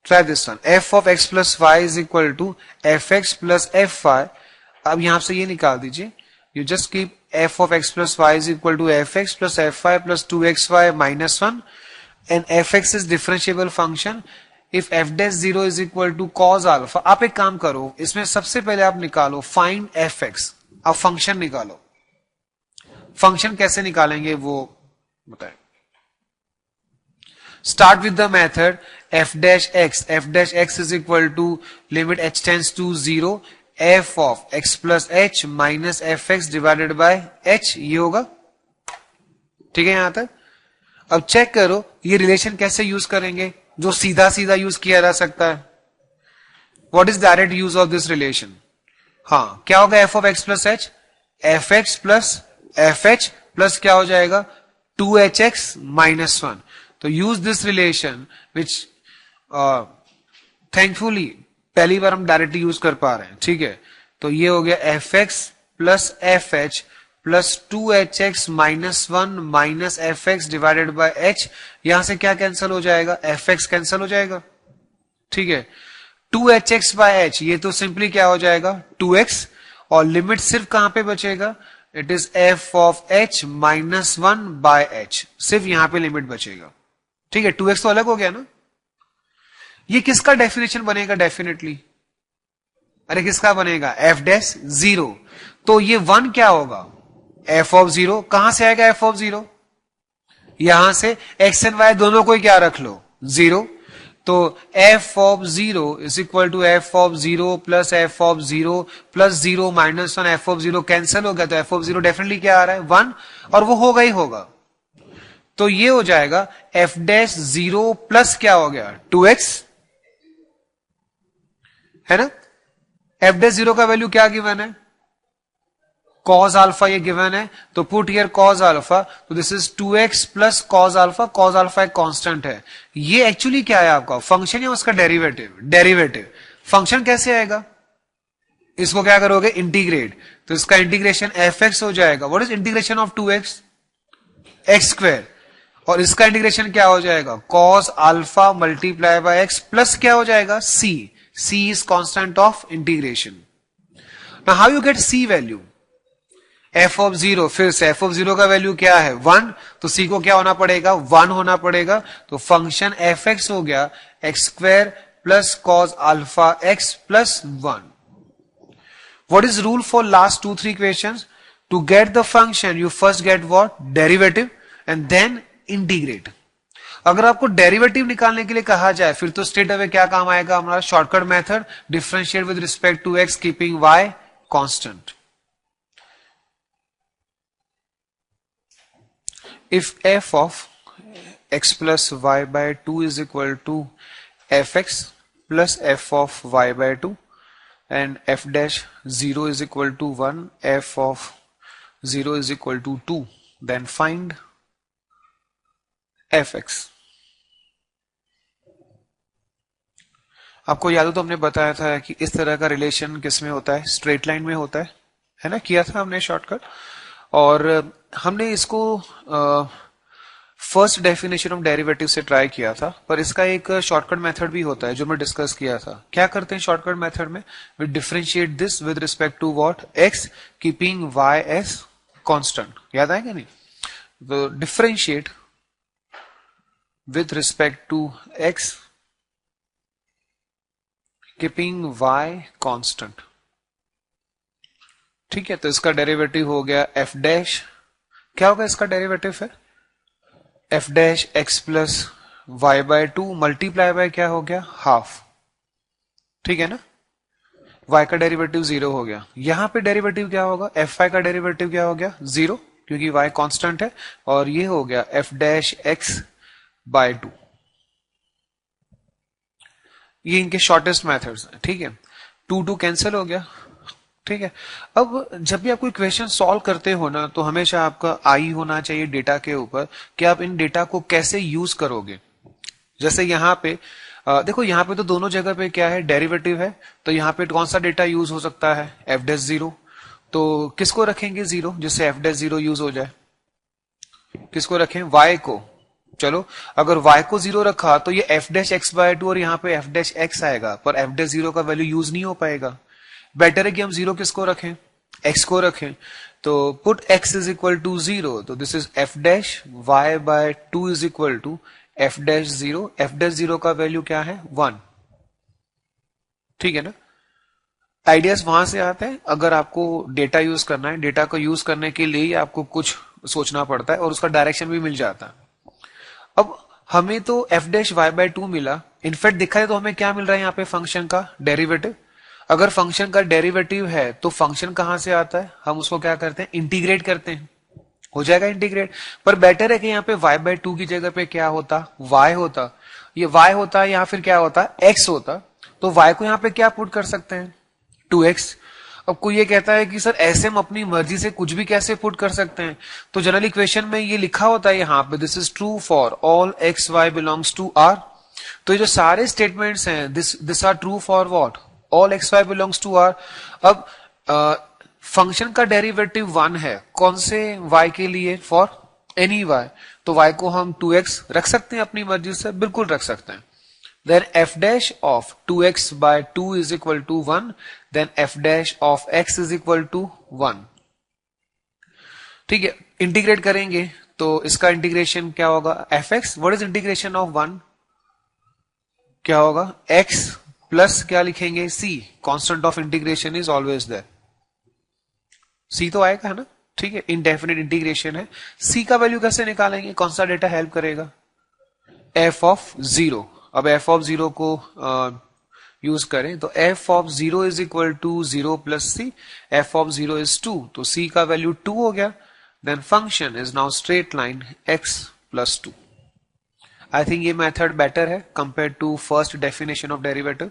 Try this one, f of x plus y is equal to f x plus f y. अब यहां से ये निकाल दीजिए, you just keep f of x plus y is equal to f x plus f y plus 2xy minus 1 and f x is differentiable function. If f dash 0 is equal to cos alpha. आप एक काम करो, इसमें सबसे पहले आप निकालो find f x. आप फंक्शन निकालो. फंक्शन कैसे निकालेंगे वो बताएं. Start with the method f dash x. F dash x is equal to limit h tends to 0 f of x plus h minus fx divided by h. ये होगा. ठीक है यहां तक. अब चेक करो ये रिलेशन कैसे यूज करेंगे जो सीधा सीधा यूज किया जा सकता है. What is direct use of this relation. हाँ, क्या होगा f of x plus h, fx plus fh plus क्या हो जाएगा 2hx minus 1. तो use this relation which thankfully पहली बार हम डायरेक्टली यूज कर पा रहे हैं. ठीक है, तो ये हो गया F x plus F H plus 2hx minus 1 minus F x divided by h. यहां से क्या कैंसिल हो जाएगा, एफ एक्स कैंसिल हो जाएगा. ठीक है, 2hx बाय h ये तो सिंपली क्या हो जाएगा 2x और लिमिट सिर्फ कहां पे बचेगा, it is f of h minus 1 by h. सिर्फ यहां पे लिमिट बचेगा. ठीक है, 2x तो अलग हो गया ना. ये किसका डेफिनेशन बनेगा डेफिनेटली, अरे किसका बनेगा f डैश 0. तो ये 1 क्या होगा f ऑफ 0. कहां से आएगा f ऑफ 0, यहां से x एंड y दोनों को ही क्या रख लो 0. तो f of 0 is equal to f of 0 plus f of 0 plus 0 minus 1 f of 0 cancel हो गया. तो f ऑफ 0 डेफिनेटली क्या आ रहा है 1 और वो होगा ही होगा. तो ये हो जाएगा f डैश 0 प्लस क्या हो गया 2x है ना. f डैश 0 का वैल्यू क्या गिवन है, cos अल्फा ये गिवन है. तो पुट हियर cos अल्फा. तो this is 2x plus cos alpha. cos alpha एक कांस्टेंट है. ये एक्चुअली क्या है आपका फंक्शन या उसका डेरिवेटिव. डेरिवेटिव. फंक्शन कैसे आएगा, इसको क्या करोगे इंटीग्रेट. तो इसका इंटीग्रेशन fx हो जाएगा. What is integration of 2x, x square. और इसका इंटीग्रेशन क्या हो जाएगा cos alpha multiply by x plus क्या हो जाएगा c. c is constant of integration. Now how you get c value, f of 0. फिर से f ऑफ 0 का वैल्यू क्या है 1. तो c को क्या होना पड़ेगा 1 होना पड़ेगा. तो फंक्शन fx हो गया x square plus cos alpha x plus 1. What is rule for last 2-3 equations? To get the function, you first get what? Derivative and then integrate. अगर आपको डेरिवेटिव निकालने के लिए कहा जाए फिर तो स्ट्रेट अवे क्या काम आएगा हमारा shortcut method, differentiate with respect to x keeping y constant. If f of x plus y by 2 is equal to fx plus f of y by 2 and f dash 0 is equal to 1, f of 0 is equal to 2, then find fx. आपको याद हो तो हमने बताया था कि इस तरह का रिलेशन किसमें होता है, स्ट्रेट लाइन में होता है ना, किया था हमने शॉर्टकट. और हमने इसको फर्स्ट डेफिनेशन ऑफ डेरिवेटिव से ट्राई किया था, पर इसका एक शॉर्टकट मेथड भी होता है जो मैं डिस्कस किया था. क्या करते हैं शॉर्टकट मेथड में, we differentiate this with respect to what x keeping y as constant. याद आएगा नहीं. तो differentiate with respect to x keeping y constant. ठीक है, तो इसका डेरिवेटिव हो गया f डैश. क्या होगा इसका डेरिवेटिव है f dash x plus y by 2 multiply by क्या हो गया हाफ. ठीक है ना, y का डेरिवेटिव 0 हो गया. यहां पे डेरिवेटिव क्या होगा, fy का डेरिवेटिव क्या हो गया 0 क्योंकि y कांस्टेंट है. और ये हो गया f डैश x बाय 2. ये इनके शॉर्टेस्ट मेथड्स हैं. ठीक है, 2 कैंसिल हो गया. ठीक है, अब जब भी आप कोई क्वेश्चन सॉल्व करते हो ना तो हमेशा आपका आई होना चाहिए डेटा के ऊपर कि आप इन डेटा को कैसे यूज करोगे. जैसे यहाँ पे देखो, यहाँ पे तो दोनों जगह पे क्या है डेरिवेटिव है. तो यहाँ पे कौन सा डेटा यूज हो सकता है f डैश 0. तो किसको रखेंगे 0 जिससे f डैश 0 यूज हो जाए. किसको रखें y को. चलो, अगर y को 0 रखा तो ये f dash x by two और यहाँ पे f डैश एक्स आएगा, पर f डैश 0 का वैल्यू यूज नहीं हो पाएगा। बेटर है कि हम 0 किसको रखें, x को रखें। तो put x is equal to 0, तो this is f dash y by two is equal to f dash 0। f dash 0 का वैल्यू क्या है, 1। ठीक है ना। आइडियाज वहां से आते हैं। अगर आपको डेटा यूज करना है, डेटा को यूज करने के लिए आपको कुछ सोचना पड़ता है और उसका डायरेक्शन भी मिल जाता है। अब हमें तो f dash y by to मिला, इनफैक्ट दिखा है तो हमें क्या मिल रहा है यहाँ पे, फंक्शन का डेरिवेटिव। अगर फंक्शन का डेरिवेटिव है तो फंक्शन कहां से आता है, हम उसको क्या करते हैं, इंटीग्रेट करते हैं, हो जाएगा इंटीग्रेट। पर बेटर है कि यहाँ पे y बाय टू की जगह पे क्या होता, y होता। ये y होता या फिर क्या होता, x होता। तो y को यहाँ पे क्या पुट कर सकते हैं, 2x। अब कोई ये कहता है कि सर ऐसे हम अपनी मर्जी से कुछ भी कैसे पुट कर सकते हैं, तो जनरल इक्वेशन में ये लिखा होता है यहाँ पे, this is true for all x y belongs to R. तो ये जो सारे स्टेटमेंट्स हैं, this are true for what, all x y belongs to R. अब फंक्शन का डेरिवेटिव 1 है, कौन से y के लिए, फॉर एनी y। तो y को हम 2x रख सकते हैं अपनी मर्जी से, बिल्कुल रख सकते हैं। Then f dash of 2x by 2 is equal to 1. Then f dash of x is equal to 1. ठीक है, इंटीग्रेट करेंगे तो इसका इंटीग्रेशन क्या होगा, fx। What is integration of 1, क्या होगा, x प्लस क्या लिखेंगे, c। Constant of integration is always there, c तो आएगा है ना। ठीक है, इनडेफिनिट इंटीग्रेशन है। c का वैल्यू कैसे निकालेंगे, कौन सा डेटा हेल्प करेगा, f ऑफ 0। अब f ऑफ 0 को यूज करें तो f of 0 is equal to 0 plus c, f of 0 is 2, तो c का वैल्यू 2 हो गया। Then function is now straight line x plus 2। I think ये मेथड बेटर है compare to first definition of derivative.